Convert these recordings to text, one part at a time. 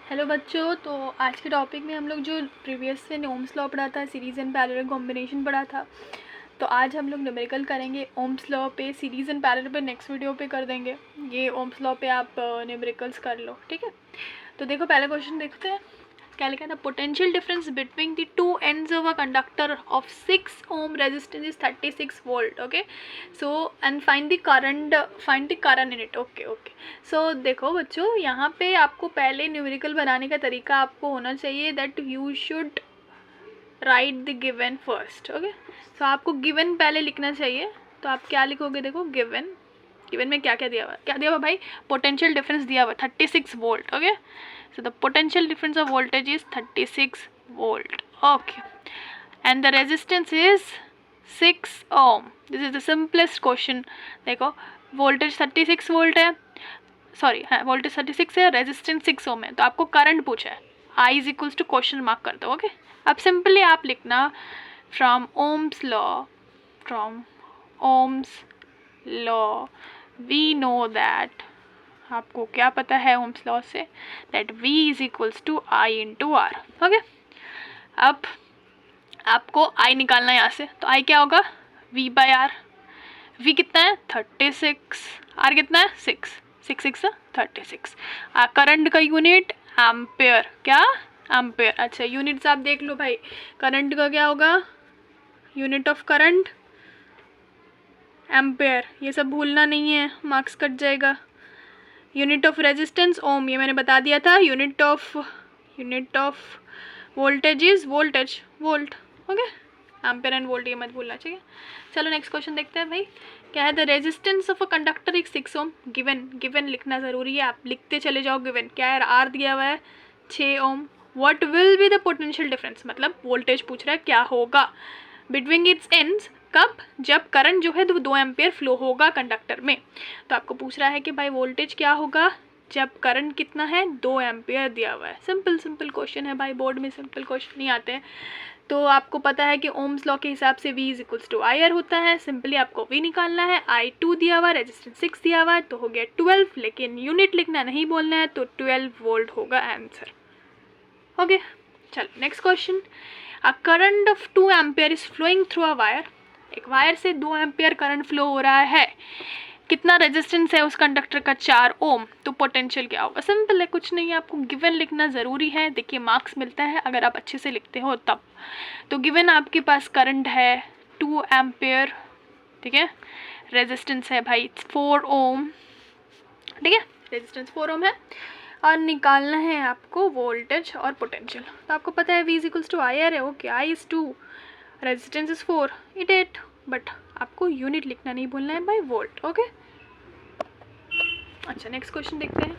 Hello बच्चों, तो आज के टॉपिक में हम लोग जो प्रीवियस से ओम्स लॉ पढ़ा था, सीरीज़ एंड पैरेलल कॉम्बिनेशन पढ़ा था, तो आज हम लोग न्यूमेरिकल करेंगे ओम्स लॉ पे, सीरीज़ एंड पैरेलल पे नेक्स्ट वीडियो पे कर देंगे। ये ओम्स लॉ पे आप न्यूमेरिकल्स कर लो, ठीक है। तो देखो पहला क्वेश्चन देखते हैं, क्या लिखा था। Potential difference between the two ends of a conductor of 6 ohm resistance is 36 volt. Okay, so and find the current in it. Okay okay, so देखो बच्चों, यहाँ पे आपको पहले न्यूमेरिकल बनाने का तरीका आपको होना चाहिए that you should write the given first. Okay, so आपको गिवन पहले लिखना चाहिए। तो आप क्या लिखोगे, देखो गिवन में क्या क्या दिया हुआ भाई, पोटेंशियल डिफरेंस दिया हुआ 36 volt. Okay, so the potential difference of voltage is 36 volt. Okay, and the resistance is 6 ohm. This is the simplest question. देखो voltage 36 volt है, सॉरी हाँ voltage 36 है, resistance 6 ohm है, तो आपको करंट पूछा है। I is equals to question mark कर दो। ओके, अब सिंपली आप लिखना from Ohm's law we know that, आपको क्या पता है ओम्स लॉ से, that V is equals to I into R. Okay, अब आपको I निकालना है यहाँ से, तो I क्या होगा, V बाय आर। V कितना है 36, R कितना है 6, 6 36। करंट का यूनिट एम्पेयर, क्या एम्पेयर। अच्छा यूनिट्स आप देख लो भाई, करंट का क्या होगा, यूनिट ऑफ करंट एम्पेयर, ये सब भूलना नहीं है, मार्क्स कट जाएगा। यूनिट ऑफ रेजिस्टेंस ओम, ये मैंने बता दिया था। Unit of voltage is volt. Okay, ampere and volt ये मत भूलना चाहिए। चलो नेक्स्ट क्वेश्चन देखते हैं भाई, क्या है। The resistance of a conductor is 6 ohm. Given लिखना ज़रूरी है, आप लिखते चले जाओ। गिवन क्या है, आर दिया हुआ है 6 ohm. What will be the potential difference, मतलब वोल्टेज पूछ रहा है क्या होगा बिटवीन इट्स एंड्स, कब, जब करंट जो है 2 एम्पेयर फ्लो होगा कंडक्टर में। तो आपको पूछ रहा है कि भाई वोल्टेज क्या होगा जब करंट कितना है 2 एम्पेयर दिया हुआ है। सिंपल क्वेश्चन है भाई, बोर्ड में सिंपल क्वेश्चन नहीं आते हैं। तो आपको पता है कि ओम्स लॉ के हिसाब से V is equals to I R होता है। सिंपली आपको V निकालना है। I2 दिया हुआ, रेजिस्टेंस 6 दिया हुआ है, तो हो गया 12, लेकिन यूनिट लिखना नहीं बोलना है, तो 12 वोल्ट होगा आंसर। ओके, चलो next question. A current of 2 ampere is flowing through a wire. एक वायर से 2 एम्पेयर करंट फ्लो हो रहा है, कितना रेजिस्टेंस है उस कंडक्टर का 4 ओम, तो पोटेंशियल क्या होगा। सिंपल है, कुछ नहीं है, आपको गिवन लिखना ज़रूरी है। देखिए मार्क्स मिलता है अगर आप अच्छे से लिखते हो तब। तो गिवन आपके पास करंट है 2 एम्पेयर, ठीक है, रेजिस्टेंस है भाई 4 ओम, ठीक है, रेजिस्टेंस 4 ओम है, और निकालना है आपको वोल्टेज और पोटेंशियल। तो आपको पता है V is equals to I R है। Okay, I is 2, resistance is 4, it 8, but आपको यूनिट लिखना नहीं भूलना है बाय वोल्ट। ओके, अच्छा नेक्स्ट क्वेश्चन देखते हैं।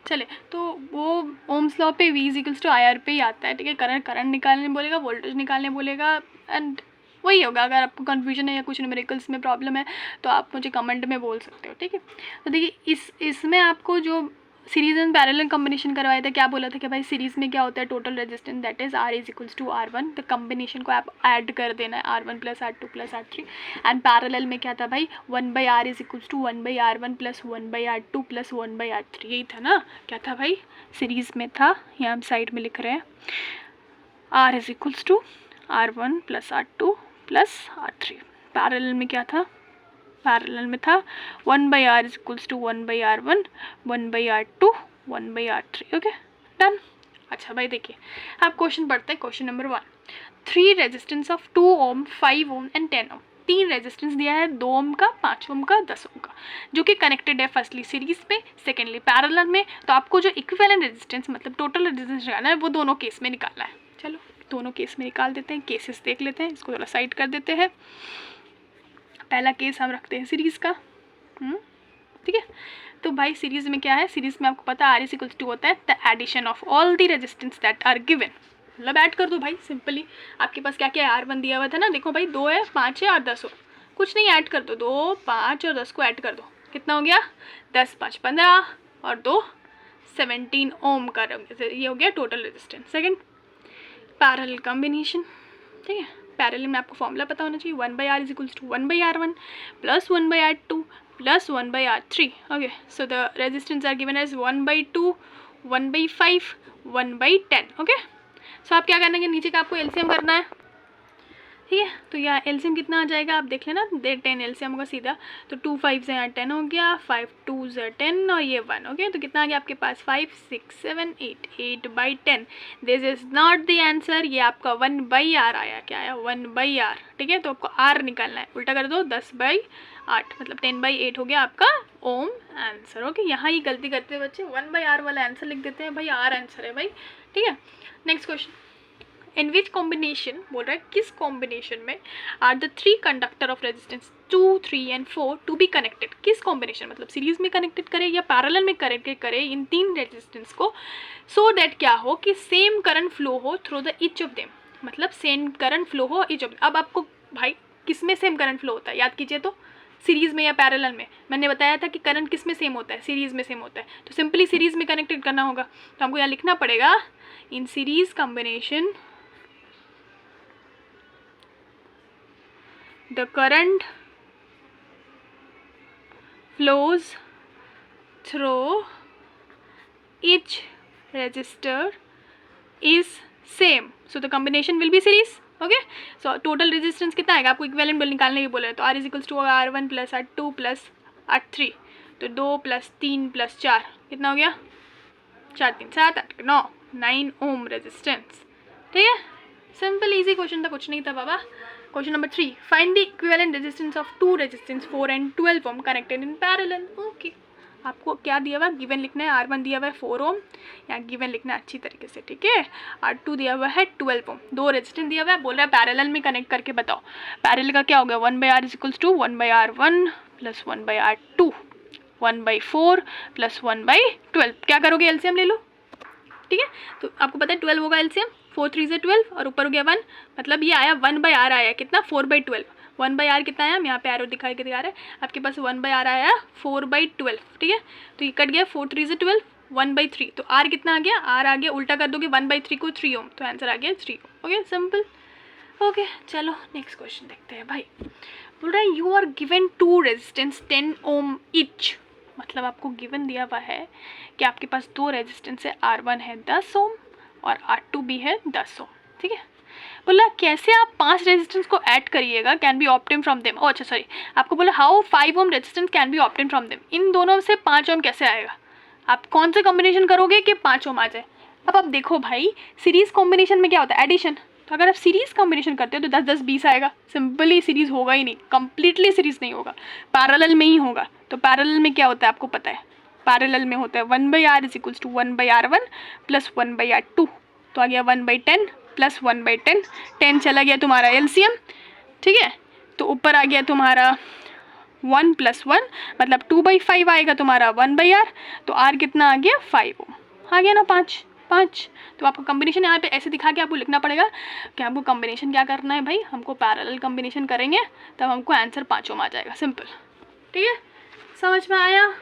चले, तो वो ओम्स लॉ पे V is equals to I R पे ही आता है, ठीक है। करंट निकालने बोलेगा, वोल्टेज निकालने बोलेगा, एंड वही होगा। अगर आपको कन्फ्यूजन है या कुछ न्यूमेरिकल्स में प्रॉब्लम है तो आप मुझे कमेंट में बोल सकते हो, ठीक है। तो देखिए इसमें आपको जो सीरीज एंड पैरेलल कॉम्बिनेशन करवाया था, क्या बोला था कि भाई सीरीज में क्या होता है, total resistance that is R is equals to R1, तो कॉम्बिनेशन को आप ऐड कर देना है R1 plus R2 plus R3। And parallel में क्या था भाई, 1/R is equals to 1/R1 plus 1/R2 plus 1/R3, यही था ना। क्या था भाई, सीरीज में था, यहाँ हम साइड में लिख रहे हैं R is equals to R1 plus R2 plus R3। Parallel में क्या था, पैरेलल में था 1/R is equals to 1/R1, 1/R2, 1/R3। Okay, done. अच्छा भाई देखिए, आप क्वेश्चन पढ़ते हैं। Question number 1, 3 resistance of 2 ohm, 5 ohm and 10 ohm. 3 resistance दिया है, 2 ओम का, 5 ओम का, 10 ओम का, जो कि कनेक्टेड है फर्स्टली सीरीज में, सेकेंडली पैरेलल में। तो आपको जो इक्विवेलेंट रेजिस्टेंस मतलब टोटल रेजिस्टेंस निकालना है वो दोनों केस में निकालना है। चलो दोनों केस में निकाल देते हैं, केसेस देख लेते हैं, इसको थोड़ा साइड कर देते हैं। पहला केस हम रखते हैं सीरीज़ का, ठीक है। तो भाई सीरीज़ में क्या है, सीरीज़ में आपको पता है R इज इक्वल्स टू होता है the addition of all the resistance that are given. मतलब ऐड कर दो भाई, सिंपली आपके पास क्या क्या है, R1 दिया हुआ था ना, देखो भाई 2 है, 5 है और 10 हो, कुछ नहीं, ऐड कर दो, 2, 5 और 10 को ऐड कर दो, कितना हो गया 10, 5, 15 और 2 17 ओम का, ये हो गया total resistance. Second parallel combination, ठीक है। पैरेलल में आपको फॉर्मूला पता होना चाहिए, 1/R is equals to 1/R1 plus 1/R2 plus 1/R3। Okay, so the resistance are given as 1/2, 1/5, 1/10. Okay, so आप क्या करना है, नीचे का आपको एलसीएम करना है, ठीक है. तो यहाँ एलसीएम कितना आ जाएगा आप देख लेना, 10 एलसीएम होगा सीधा. तो 2 5 से यहाँ 10 हो गया, 5 2 से 10 और ये 1. ओके, तो कितना आ गया आपके पास 5 6 7 8/10. This is not the answer. ये आपका 1/r आया. क्या आया? 1/r. ठीक है, तो आपको r निकालना है. उल्टा कर दो, 10/8 मतलब 10/8 हो गया आपका ओम आंसर. ओके, यहाँ ही गलती करते हैं बच्चे, 1/r वाला आंसर लिख देते हैं भाई, r आंसर है भाई. ठीक है, next question. In which combination बोल रहा है, किस कॉम्बिनेशन में are the 3 conductor of resistance 2 3 and 4 to be connected. किस कॉम्बिनेशन मतलब सीरीज में कनेक्टेड करें या पैरेलल में कनेक्टेड करें इन 3 रेजिस्टेंस को, सो दैट क्या हो कि सेम करंट फ्लो हो through the each of them. मतलब सेम करंट फ्लो हो ईच ऑफ. अब आपको भाई किस में सेम करंट फ्लो होता है याद कीजिए तो, सीरीज में या पैरेलल में. मैंने बताया था कि करंट किस में सेम होता है, सीरीज में सेम होता है. तो सिंपली सीरीज में कनेक्टेड करना होगा. तो हमको यहाँ लिखना पड़ेगा in series combination the current flows through each resistor is same, so the combination will be series. Okay, so total resistance कितना आएगा आपको इक्विवेलेंट निकालने की बोले, तो R is equals to R1 plus R2 plus R3. तो 2 + 3 + 4 कितना हो गया, 4 3 7 8 9 9 ओम रेजिस्टेंस. ठीक है, सिंपल इजी क्वेश्चन था, कुछ नहीं था बाबा. Question number 3, find the equivalent resistance of 2 resistance 4 and 12 ohm connected in parallel. Okay, आपको क्या दिया हुआ, गिवन लिखना है. R1 दिया हुआ है 4 ओम, या गिवन लिखना है अच्छी तरीके से. ठीक है, R2 दिया हुआ है 12 ओम, 2 रेजिस्टेंस दिया हुआ है. बोल रहा है पैरेलल में कनेक्ट करके बताओ. पैरेलल का क्या हो गया, 1/r is equals to 1/r1 plus 1/r2, 1/4 plus 1/12. क्या करोगे, एलसीएम ले लो. ठीक है, तो आपको पता है 12 होगा एलसीएम, 4 3 से 12 और ऊपर हो गया 1, मतलब ये आया 1/r आया कितना, 4/12. 1/r कितना आया, हम यहाँ पे एरो दिखा रहे हैं आपके पास, 1/r आया 4/12. ठीक है, तो ये कट गया, 4 3 से 12, 1/3. तो r कितना आ गया, r आ गया, उल्टा कर दोगे 1/3 को 3 ओम, तो आंसर आ गया 3 ओम. Okay, simple. ओके, चलो नेक्स्ट क्वेश्चन देखते हैं भाई. बोल रहा है you are given 2 resistance 10 ohm each. मतलब आपको गिवन दिया हुआ है कि आपके पास 2 रेजिस्टेंस है, R1 है 10 ओम और R2 भी है 10 ओम. ठीक है, बोला कैसे आप 5 रेजिस्टेंस को ऐड करिएगा, can be obtain from them. अच्छा सॉरी, आपको बोला how 5 ohm resistance can be obtain from them. इन दोनों से 5 ओम कैसे आएगा, आप कौन से कॉम्बिनेशन करोगे कि 5 ओम आ जाए. अब आप देखो भाई, सीरीज कॉम्बिनेशन में क्या होता है, एडिशन. तो अगर आप सीरीज कॉम्बिनेशन करते हो तो 10 10 20 आएगा. सिंपली सीरीज होगा ही नहीं, कंप्लीटली सीरीज नहीं होगा, पैरेलल में ही होगा. तो पैरेलल में क्या होता है आपको पता है, पैरेलल में होता है 1/r is equals to 1/r1 plus 1/r2. तो आ गया 1/10 प्लस 1/10. 10 चला गया तुम्हारा एलसीएम. ठीक है, तो ऊपर आ गया तुम्हारा 1 + 1 मतलब 2/5 आएगा तुम्हारा 1/r. तो r कितना आ गया, 5 ओम आ गया ना, 5. तो आपको कॉम्बिनेशन यहाँ पे ऐसे दिखा के आपको लिखना पड़ेगा कि हमको कॉम्बिनेशन क्या करना है भाई, हमको पैरेलल कॉम्बिनेशन करेंगे तब हमको आंसर 5 ओम आ जाएगा. सिंपल. ठीक है, समझ में आया.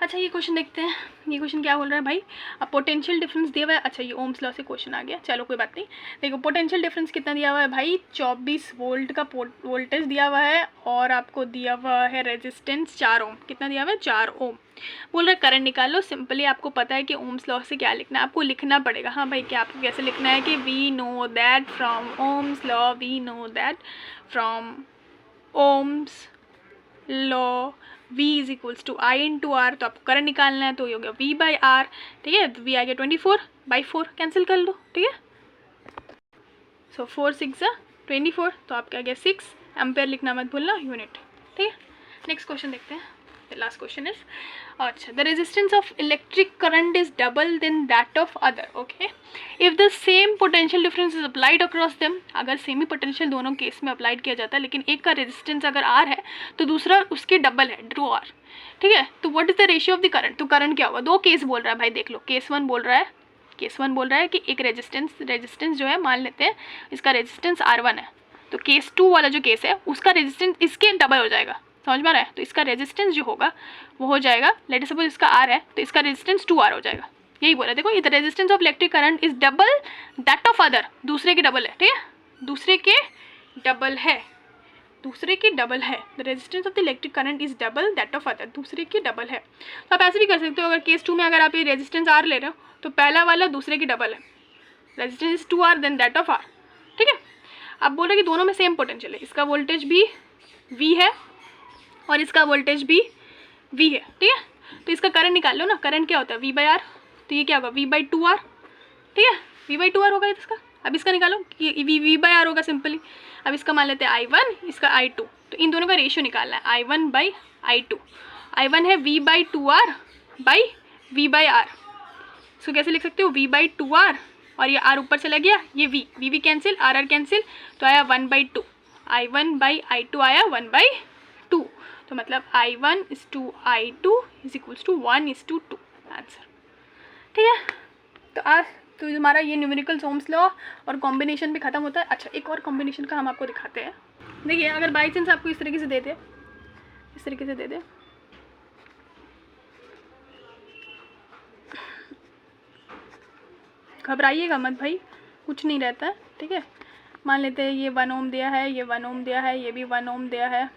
अच्छा, ये क्वेश्चन देखते हैं. ये क्वेश्चन क्या बोल रहा है भाई, अब पोटेंशियल डिफरेंस दिया हुआ है. अच्छा, ये ओम्स लॉ से क्वेश्चन आ गया, चलो कोई बात नहीं. देखो पोटेंशियल डिफरेंस कितना दिया हुआ है भाई, 24 वोल्ट का वोल्टेज दिया हुआ है और आपको दिया हुआ है रेजिस्टेंस 4 ओम. कितना दिया हुआ है, 4 ओम. बोल रहा है करंट निकाल लो. सिंपली आपको पता है कि ओम्स लॉ से क्या लिखना है, आपको लिखना पड़ेगा. हाँ भाई, क्या आपको कैसे लिखना है कि we know that from Ohm's law, we know that from Ohm's law V is equals to I into R. तो आपको करंट निकालना है, तो ये हो गया V/R. ठीक है, तो V आ गया 24/4, कैंसिल कर लो. ठीक है, सो 4 6 24, तो आपका आ गया 6 एम्पेयर. लिखना मत भूलना, यूनिट. ठीक है, नेक्स्ट क्वेश्चन देखते हैं. लास्ट क्वेश्चन इज, अच्छा, the resistance of electric current is double then that of other. Okay, if the same potential difference is applied across them. अगर सेमी पोटेंशियल दोनों केस में अप्लाइड किया जाता है, लेकिन एक का रेजिस्टेंस अगर R है तो दूसरा उसके डबल है, ड्रो R. ठीक है, तो what is the ratio of the current. तो करंट क्या होगा, 2 केस बोल रहा है भाई, देख लो. केस 1 बोल रहा है कि एक रेजिस्टेंस जो है, मान लेते हैं इसका रेजिस्टेंस R1 है, तो केस 2 वाला जो केस है उसका रेजिस्टेंस इसके डबल हो जाएगा. समझ में आ रहा है, तो इसका रेजिस्टेंस जो होगा वो हो जाएगा, लेट सपोज इसका R है तो इसका रेजिस्टेंस 2R हो जाएगा. यही बोला, देखो the resistance of electric current is double that of other. दूसरे के डबल है. ठीक है, दूसरे के डबल है, दूसरे की डबल है, the resistance of the electric current is double that of other, दूसरे की डबल है। तो आप ऐसे भी कर सकते हो, अगर केस 2 में अगर आप ये रेजिस्टेंस आर ले रहे हो तो पहला वाला दूसरे की डबल है, resistance is 2R then that of R, ठीक है। अब बोल रहे कि दोनों में सेम पोटेंशियल है, इसका वोल्टेज भी V है और इसका वोल्टेज भी V है, ठीक है। तो इसका करंट निकाल लो ना, करंट क्या होता है V/R, तो ये क्या होगा V/2R, ठीक है, V/2R होगा इसका। अब इसका निकालो कि V/R होगा सिंपली। अब इसका मान लेते हैं I1, इसका I2, तो इन दोनों का रेशियो निकालना है I1/I2। I1 है V/2R बाई V/R, इसको कैसे लिख सकते हो V/2R, और ये R ऊपर चला गया, ये V कैंसिल, R कैंसिल, तो आया 1/2, I1/I2 आया 1/2, तो मतलब I1:I2 is equals to 1:2 answer, ठीक है। तो हमारा ये न्यूमेरिकल ओम्स लॉ और कॉम्बिनेशन भी खत्म होता है। अच्छा, एक और कॉम्बिनेशन का हम आपको दिखाते हैं। देखिए, अगर बाई चांस आपको इस तरीके से दे दे, इस तरीके से दे दे, घबराइएगा मत भाई, कुछ नहीं रहता है, ठीक है। मान लेते हैं ये 1 ओम दिया है, ये 1 ओम दिया है, ये भी 1 ओम दिया है,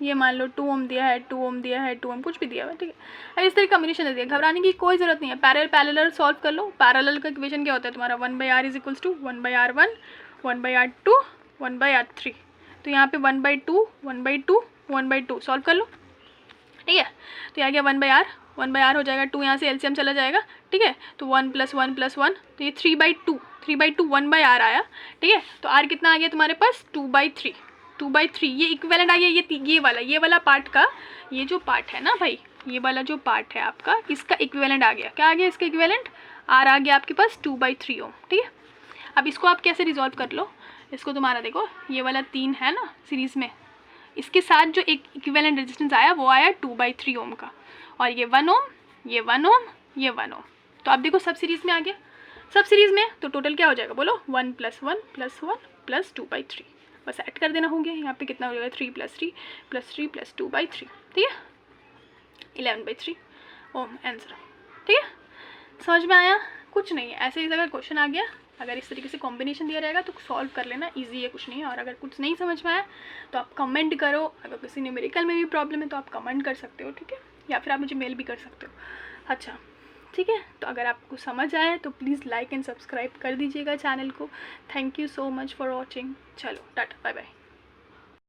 ये मान लो 2 ओम दिया है, 2 ओम दिया है, 2 ओम, कुछ भी दिया हुआ है, ठीक है। अब इस तरह कॉम्बिनेशन दे दिया, घबराने की कोई ज़रूरत नहीं है। पैरेलल सॉल्व कर लो। पैरेलल का इक्वेशन क्या होता है तुम्हारा 1/R is equals to 1/R1, 1/R2, 1/R3, तो यहाँ पे 1/2, 1/2, 1/2 सॉल्व कर लो, ठीक है। तो यहाँ गया 1/R हो जाएगा, 2 यहाँ से एलसीएम चला जाएगा, ठीक है। तो 1 + 1 + 1, तो ये 3/2 1/R आया, ठीक है। तो R कितना आ गया तुम्हारे पास 2/3, ये इक्विवेलेंट आ गया। ये वाला पार्ट का, ये जो पार्ट है ना भाई, ये वाला जो पार्ट है आपका, इसका इक्विवेलेंट आ गया। क्या आ गया इसका इक्विवेलेंट? R आ गया आपके पास 2/3 ओम, ठीक है। अब इसको आप कैसे रिजॉल्व कर लो, इसको तुम्हारा देखो, ये वाला 3 है ना सीरीज़ में, इसके साथ जो एक इक्विवेलेंट रेजिस्टेंस आया वो आया 2/3 ओम का, और ये 1 ओम, ये 1 ओम, ये 1 ओम। तो आप देखो सब सीरीज़ में आ गया, सब सीरीज़ में, तो टोटल क्या हो जाएगा बोलो 1 + 1 + 1 + 2/3, बस ऐड कर देना होंगे। यहाँ पे कितना हो जाएगा 3 + 3 + 3 + 2/3, ठीक है, 11/3 ओम आंसर, ठीक है। समझ में आया? कुछ नहीं है, ऐसे ही अगर क्वेश्चन आ गया, अगर इस तरीके से कॉम्बिनेशन दिया रहेगा तो सॉल्व कर लेना, इजी है, कुछ नहीं है। और अगर कुछ नहीं समझ में आया तो आप कमेंट करो, अगर किसी न्यूमेरिकल में भी प्रॉब्लम है तो आप कमेंट कर सकते हो, ठीक है, या फिर आप मुझे मेल भी कर सकते हो। अच्छा, ठीक है, तो अगर आपको समझ आए तो प्लीज़ लाइक एंड सब्सक्राइब कर दीजिएगा चैनल को। Thank you so much for watching. चलो टाटा, बाय बाय।